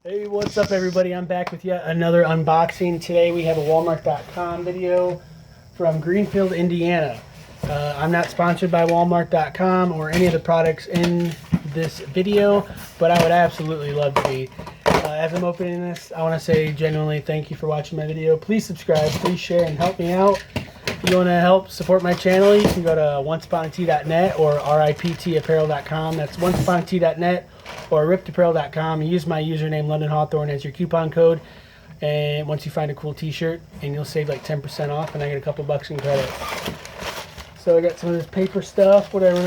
Hey, what's up everybody? I'm back with yet another unboxing. Today we have a Walmart.com video from Greenfield, Indiana. I'm not sponsored by Walmart.com or any of the products in this video, but I would absolutely love to be. As I'm opening this, I want to say genuinely thank you for watching my video. Please subscribe, please share, and help me out. If you want to help support my channel, you can go to onceuponatea.net or riptapparel.com. That's onceuponatea.net or riptapparel.com and use my username London Hawthorne as your coupon code. And once you find a cool t-shirt, and you'll save like 10% off, and I get a couple bucks in credit. So I got some of this paper stuff, whatever.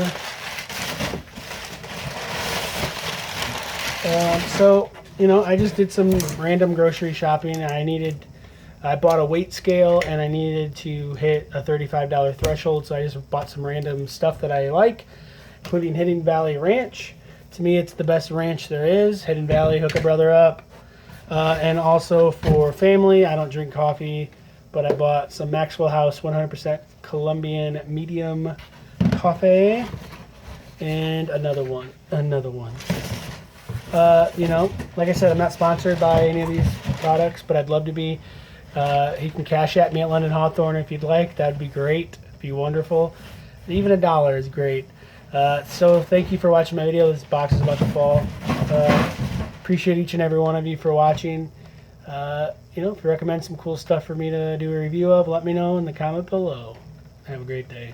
So, you know, I just did some random grocery shopping. I bought a weight scale and I needed to hit a $35 threshold, so I just bought some random stuff that I like, including Hidden Valley Ranch. To me, it's the best ranch there is. Hidden Valley, hook a brother up. And also for family, I don't drink coffee, but I bought some Maxwell House 100% Columbian medium coffee and another one. You know, like I said, I'm not sponsored by any of these products, but I'd love to be. You can cash at me at London Hawthorne if you'd like. That'd be great. It'd be wonderful. Even $1 is great. So thank you for watching my video. This box is about to fall. Appreciate each and every one of you for watching. You know, if you recommend some cool stuff for me to do a review of, let me know in the comment below. Have a great day.